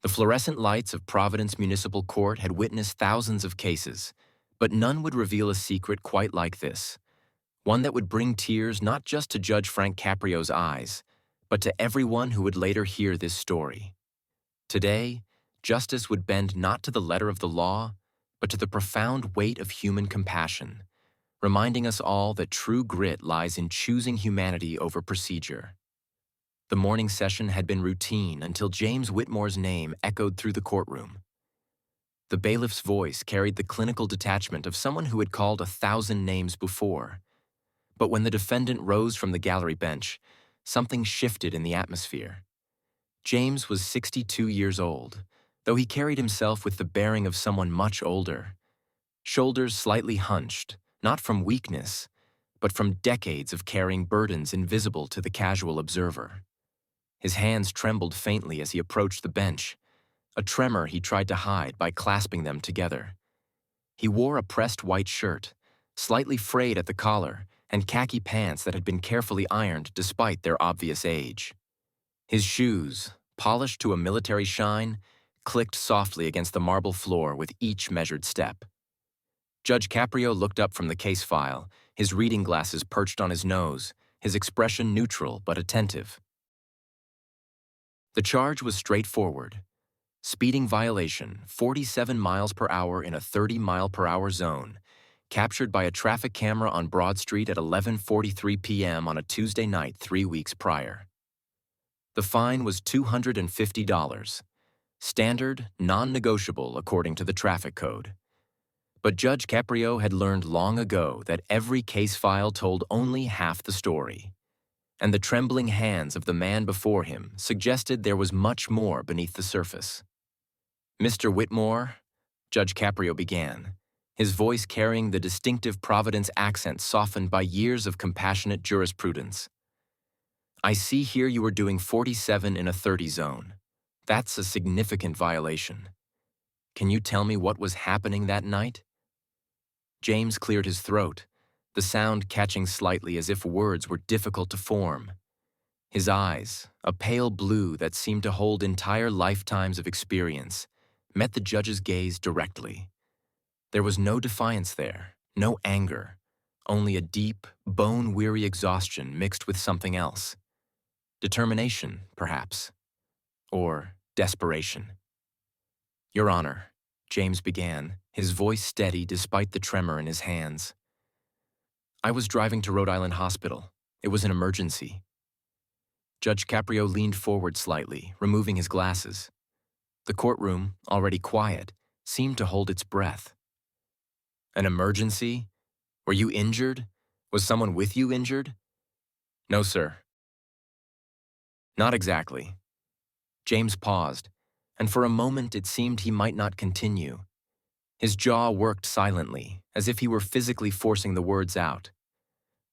The fluorescent lights of Providence Municipal Court had witnessed thousands of cases, but none would reveal a secret quite like this, one that would bring tears not just to Judge Frank Caprio's eyes, but to everyone who would later hear this story. Today, justice would bend not to the letter of the law, but to the profound weight of human compassion, reminding us all that true grit lies in choosing humanity over procedure. The morning session had been routine until James Whitmore's name echoed through the courtroom. The bailiff's voice carried the clinical detachment of someone who had called 1,000 names before. But when the defendant rose from the gallery bench, something shifted in the atmosphere. James was 62 years old, though he carried himself with the bearing of someone much older. Shoulders slightly hunched, not from weakness, but from decades of carrying burdens invisible to the casual observer. His hands trembled faintly as he approached the bench, a tremor he tried to hide by clasping them together. He wore a pressed white shirt, slightly frayed at the collar, and khaki pants that had been carefully ironed despite their obvious age. His shoes, polished to a military shine, clicked softly against the marble floor with each measured step. Judge Caprio looked up from the case file, his reading glasses perched on his nose, his expression neutral but attentive. The charge was straightforward. Speeding violation, 47 miles per hour in a 30-mile-per-hour zone, captured by a traffic camera on Broad Street at 11:43 p.m. on a Tuesday night 3 weeks prior. The fine was $250, standard, non-negotiable according to the traffic code. But Judge Caprio had learned long ago that every case file told only half the story, and the trembling hands of the man before him suggested there was much more beneath the surface. "Mr. Whitmore," Judge Caprio began, his voice carrying the distinctive Providence accent softened by years of compassionate jurisprudence. "I see here you were doing 47 in a 30 zone. That's a significant violation. Can you tell me what was happening that night?" James cleared his throat, the sound catching slightly as if words were difficult to form. His eyes, a pale blue that seemed to hold entire lifetimes of experience, met the judge's gaze directly. There was no defiance there, no anger, only a deep, bone-weary exhaustion mixed with something else. Determination, perhaps. Or desperation. "Your Honor," James began, his voice steady despite the tremor in his hands. "I was driving to Rhode Island Hospital. It was an emergency." Judge Caprio leaned forward slightly, removing his glasses. The courtroom, already quiet, seemed to hold its breath. "An emergency? Were you injured? Was someone with you injured?" "No, sir." "Not exactly." James paused, and for a moment it seemed he might not continue. His jaw worked silently, as if he were physically forcing the words out.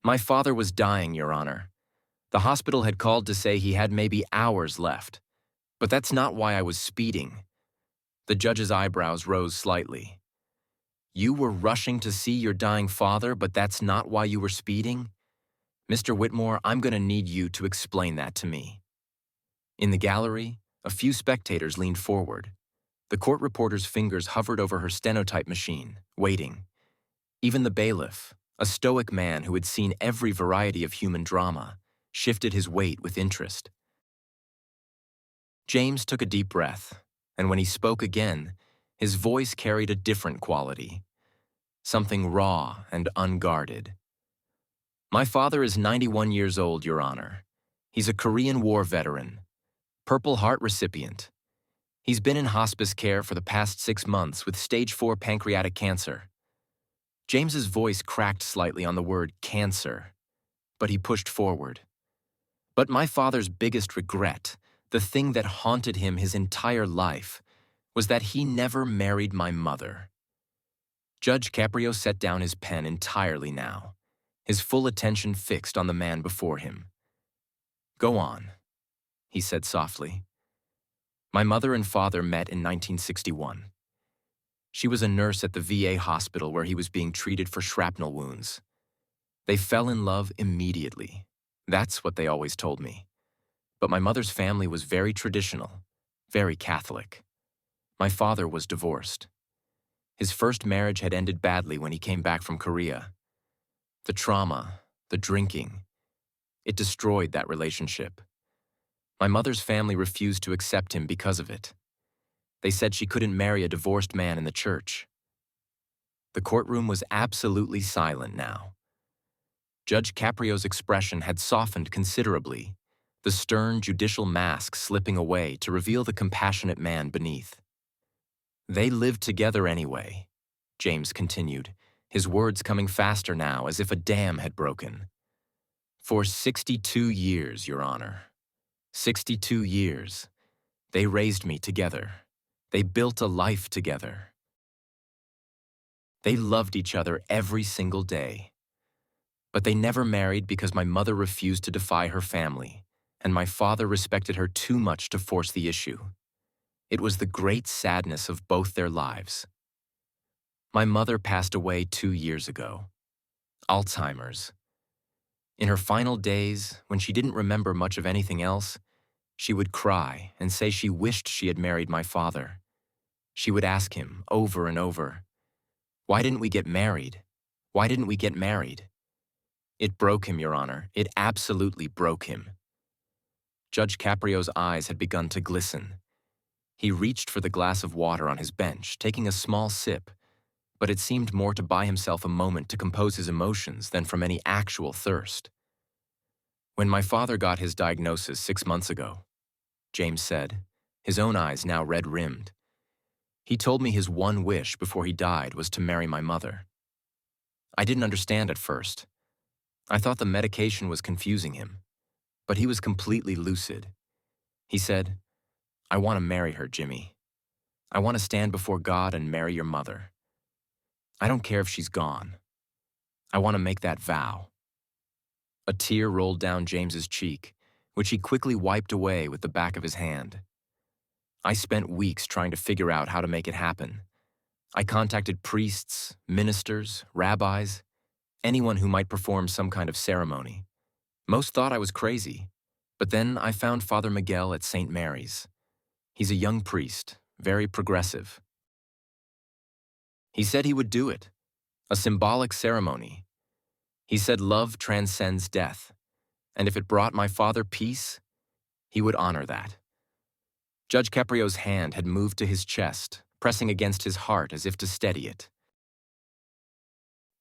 "My father was dying, Your Honor. The hospital had called to say he had maybe hours left. But that's not why I was speeding." The judge's eyebrows rose slightly. "You were rushing to see your dying father, but that's not why you were speeding? Mr. Whitmore, I'm going to need you to explain that to me." In the gallery, a few spectators leaned forward. The court reporter's fingers hovered over her stenotype machine, waiting. Even the bailiff, a stoic man who had seen every variety of human drama, shifted his weight with interest. James took a deep breath, and when he spoke again, his voice carried a different quality, something raw and unguarded. "My father is 91 years old, Your Honor. He's a Korean War veteran, Purple Heart recipient. He's been in hospice care for the past 6 months with stage 4 pancreatic cancer." James's voice cracked slightly on the word cancer, but he pushed forward. "But my father's biggest regret, the thing that haunted him his entire life, was that he never married my mother." Judge Caprio set down his pen entirely now, his full attention fixed on the man before him. "Go on," he said softly. "My mother and father met in 1961. She was a nurse at the VA hospital where he was being treated for shrapnel wounds. They fell in love immediately. That's what they always told me. But my mother's family was very traditional, very Catholic. My father was divorced. His first marriage had ended badly when he came back from Korea. The trauma, the drinking, it destroyed that relationship. My mother's family refused to accept him because of it. They said she couldn't marry a divorced man in the church. The courtroom was absolutely silent now. Judge Caprio's expression had softened considerably, the stern judicial mask slipping away to reveal the compassionate man beneath. They lived together anyway, James continued, his words coming faster now as if a dam had broken. For 62 years, Your Honor. 62 years. They raised me together. They built a life together. They loved each other every single day. But they never married because my mother refused to defy her family, and my father respected her too much to force the issue. It was the great sadness of both their lives. My mother passed away 2 years ago. Alzheimer's. In her final days, when she didn't remember much of anything else, she would cry and say she wished she had married my father. She would ask him over and over, "Why didn't we get married? Why didn't we get married?" It broke him, Your Honor. It absolutely broke him. Judge Caprio's eyes had begun to glisten. He reached for the glass of water on his bench, taking a small sip, but it seemed more to buy himself a moment to compose his emotions than from any actual thirst. When my father got his diagnosis 6 months ago, James said, his own eyes now red-rimmed, he told me his one wish before he died was to marry my mother. I didn't understand at first. I thought the medication was confusing him, but he was completely lucid. He said, "I want to marry her, Jimmy. I want to stand before God and marry your mother. I don't care if she's gone. I want to make that vow." A tear rolled down James's cheek, which he quickly wiped away with the back of his hand. I spent weeks trying to figure out how to make it happen. I contacted priests, ministers, rabbis, anyone who might perform some kind of ceremony. Most thought I was crazy, but then I found Father Miguel at St. Mary's. He's a young priest, very progressive. He said he would do it, a symbolic ceremony. He said love transcends death, and if it brought my father peace, he would honor that. Judge Caprio's hand had moved to his chest, pressing against his heart as if to steady it.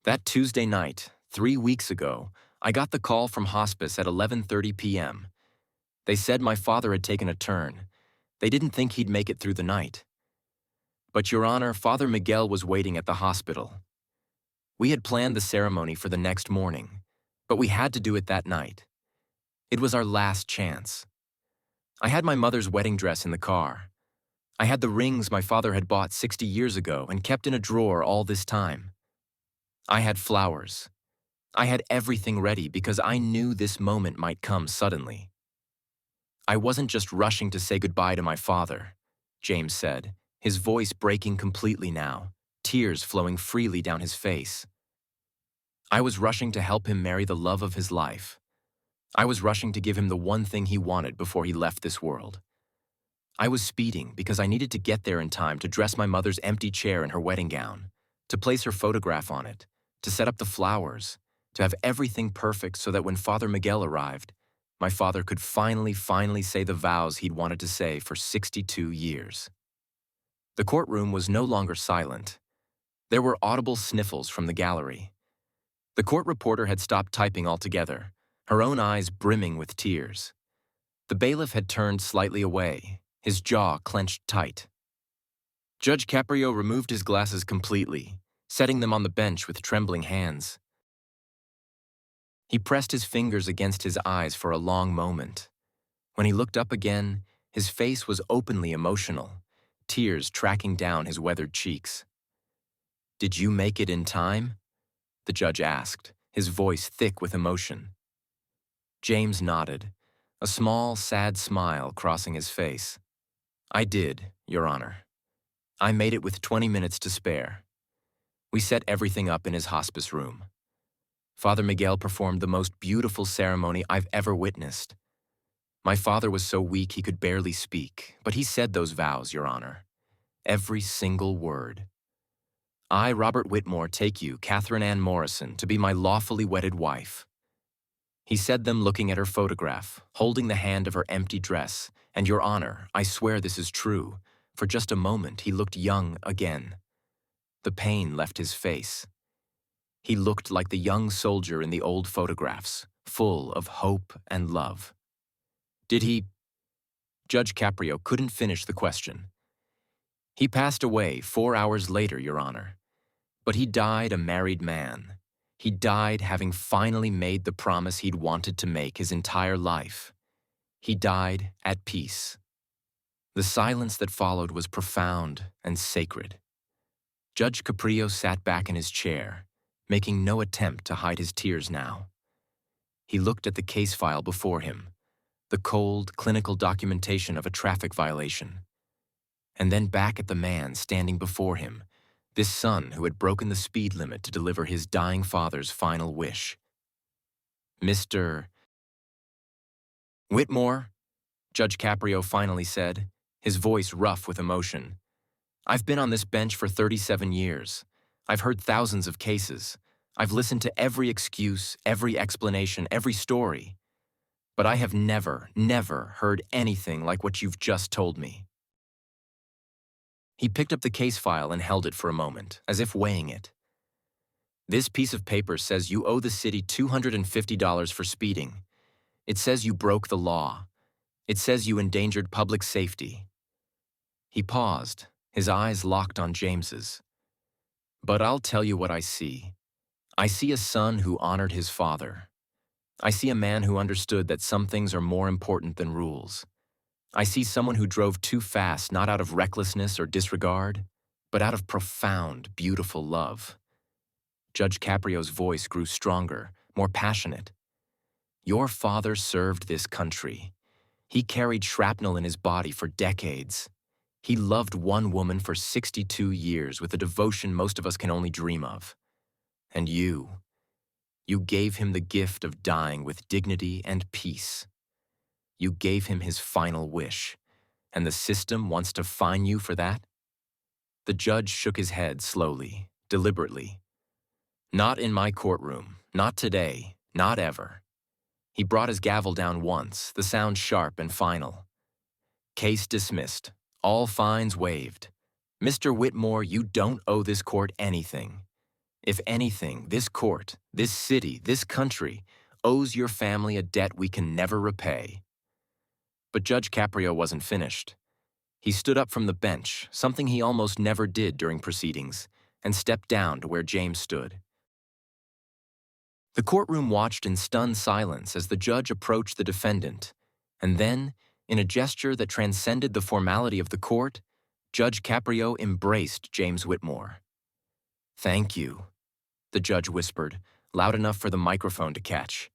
That Tuesday night, 3 weeks ago, I got the call from hospice at 11:30 p.m. They said my father had taken a turn. They didn't think he'd make it through the night. But, Your Honor, Father Miguel was waiting at the hospital. We had planned the ceremony for the next morning, but we had to do it that night. It was our last chance. I had my mother's wedding dress in the car. I had the rings my father had bought 60 years ago and kept in a drawer all this time. I had flowers. I had everything ready because I knew this moment might come suddenly. I wasn't just rushing to say goodbye to my father, James said, his voice breaking completely now, tears flowing freely down his face. I was rushing to help him marry the love of his life. I was rushing to give him the one thing he wanted before he left this world. I was speeding because I needed to get there in time to dress my mother's empty chair in her wedding gown, to place her photograph on it, to set up the flowers, to have everything perfect so that when Father Miguel arrived, my father could finally say the vows he'd wanted to say for 62 years. The courtroom was no longer silent. There were audible sniffles from the gallery. The court reporter had stopped typing altogether, her own eyes brimming with tears. The bailiff had turned slightly away, his jaw clenched tight. Judge Caprio removed his glasses completely, setting them on the bench with trembling hands. He pressed his fingers against his eyes for a long moment. When he looked up again, his face was openly emotional, tears tracking down his weathered cheeks. "Did you make it in time?" the judge asked, his voice thick with emotion. James nodded, a small, sad smile crossing his face. "I did, Your Honor. I made it with 20 minutes to spare. We set everything up in his hospice room. Father Miguel performed the most beautiful ceremony I've ever witnessed. My father was so weak he could barely speak, but he said those vows, Your Honor. Every single word. I, Robert Whitmore, take you, Catherine Ann Morrison, to be my lawfully wedded wife. He said them looking at her photograph, holding the hand of her empty dress, and Your Honor, I swear this is true. For just a moment he looked young again. The pain left his face. He looked like the young soldier in the old photographs, full of hope and love. Did he? Judge Caprio couldn't finish the question. He passed away 4 hours later, Your Honor. But he died a married man. He died having finally made the promise he'd wanted to make his entire life. He died at peace. The silence that followed was profound and sacred. Judge Caprio sat back in his chair, making no attempt to hide his tears now. He looked at the case file before him, the cold, clinical documentation of a traffic violation, and then back at the man standing before him, this son who had broken the speed limit to deliver his dying father's final wish. Mr. Whitmore, Judge Caprio finally said, his voice rough with emotion. I've been on this bench for 37 years. I've heard thousands of cases. I've listened to every excuse, every explanation, every story. But I have never heard anything like what you've just told me. He picked up the case file and held it for a moment, as if weighing it. This piece of paper says you owe the city $250 for speeding. It says you broke the law. It says you endangered public safety. He paused, his eyes locked on James's. But I'll tell you what I see. I see a son who honored his father. I see a man who understood that some things are more important than rules. I see someone who drove too fast not out of recklessness or disregard, but out of profound, beautiful love. Judge Caprio's voice grew stronger, more passionate. Your father served this country. He carried shrapnel in his body for decades. He loved one woman for 62 years with a devotion most of us can only dream of. And you gave him the gift of dying with dignity and peace. You gave him his final wish, and the system wants to fine you for that? The judge shook his head slowly, deliberately. Not in my courtroom, not today, not ever. He brought his gavel down once, the sound sharp and final. Case dismissed, all fines waived. Mr. Whitmore, you don't owe this court anything. If anything, this court, this city, this country owes your family a debt we can never repay. But Judge Caprio wasn't finished. He stood up from the bench, something he almost never did during proceedings, and stepped down to where James stood. The courtroom watched in stunned silence as the judge approached the defendant, and then, in a gesture that transcended the formality of the court, Judge Caprio embraced James Whitmore. Thank you, the judge whispered, loud enough for the microphone to catch.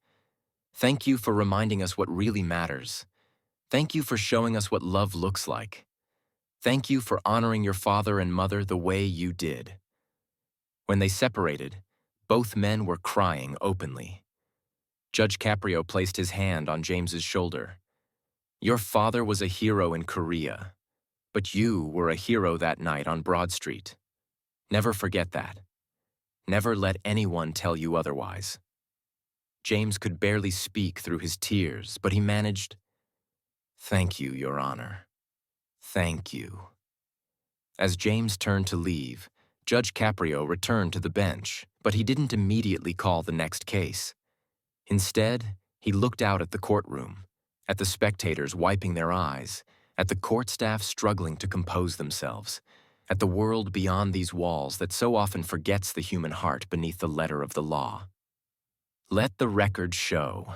Thank you for reminding us what really matters. Thank you for showing us what love looks like. Thank you for honoring your father and mother the way you did. When they separated, both men were crying openly. Judge Caprio placed his hand on James's shoulder. Your father was a hero in Korea, but you were a hero that night on Broad Street. Never forget that. Never let anyone tell you otherwise. James could barely speak through his tears, but he managed. Thank you, Your Honor. Thank you. As James turned to leave, Judge Caprio returned to the bench, but he didn't immediately call the next case. Instead, he looked out at the courtroom, at the spectators wiping their eyes, at the court staff struggling to compose themselves, at the world beyond these walls that so often forgets the human heart beneath the letter of the law. Let the record show,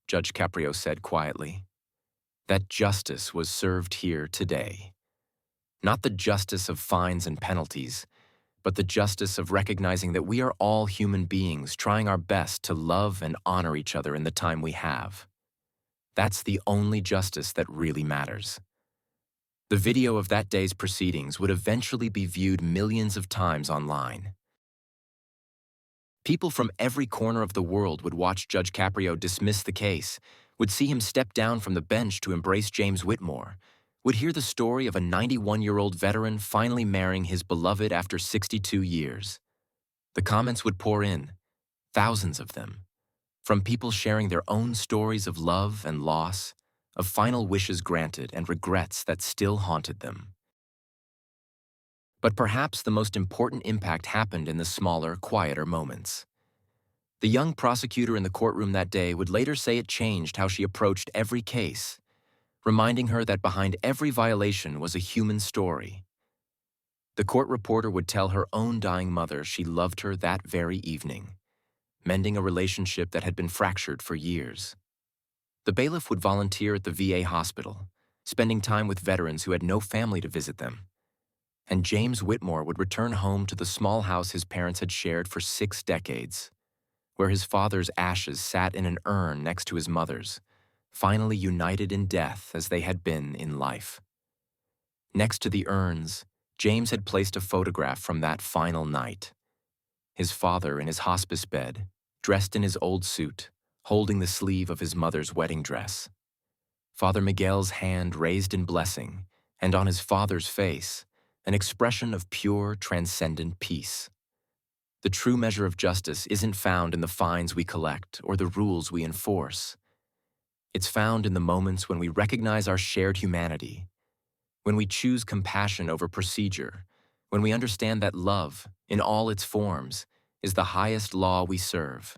Judge Caprio said quietly, that justice was served here today. Not the justice of fines and penalties, but the justice of recognizing that we are all human beings trying our best to love and honor each other in the time we have. That's the only justice that really matters. The video of that day's proceedings would eventually be viewed millions of times online. People from every corner of the world would watch Judge Caprio dismiss the case, would see him step down from the bench to embrace James Whitmore, would hear the story of a 91-year-old veteran finally marrying his beloved after 62 years. The comments would pour in, thousands of them, from people sharing their own stories of love and loss, of final wishes granted and regrets that still haunted them. But perhaps the most important impact happened in the smaller, quieter moments. The young prosecutor in the courtroom that day would later say it changed how she approached every case, reminding her that behind every violation was a human story. The court reporter would tell her own dying mother she loved her that very evening, mending a relationship that had been fractured for years. The bailiff would volunteer at the VA hospital, spending time with veterans who had no family to visit them. And James Whitmore would return home to the small house his parents had shared for 6 decades, where his father's ashes sat in an urn next to his mother's, finally united in death as they had been in life. Next to the urns, James had placed a photograph from that final night. His father in his hospice bed, dressed in his old suit, holding the sleeve of his mother's wedding dress. Father Miguel's hand raised in blessing, and on his father's face, an expression of pure, transcendent peace. The true measure of justice isn't found in the fines we collect or the rules we enforce. It's found in the moments when we recognize our shared humanity, when we choose compassion over procedure, when we understand that love, in all its forms, is the highest law we serve.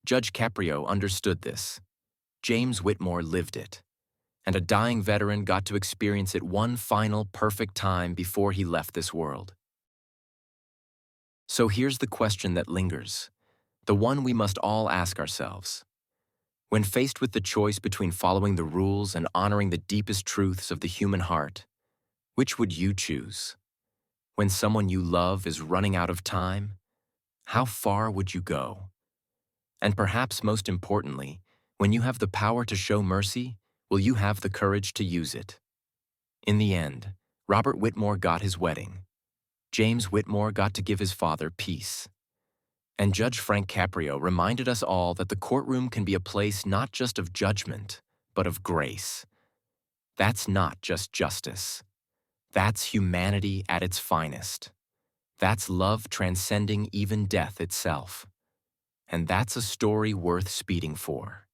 Judge Caprio understood this. James Whitmore lived it, and a dying veteran got to experience it one final perfect time before he left this world. So here's the question that lingers, the one we must all ask ourselves. When faced with the choice between following the rules and honoring the deepest truths of the human heart, which would you choose? When someone you love is running out of time, how far would you go? And perhaps most importantly, when you have the power to show mercy, will you have the courage to use it? In the end, Robert Whitmore got his wedding. James Whitmore got to give his father peace. And Judge Frank Caprio reminded us all that the courtroom can be a place not just of judgment, but of grace. That's not just justice. That's humanity at its finest. That's love transcending even death itself. And that's a story worth speeding for.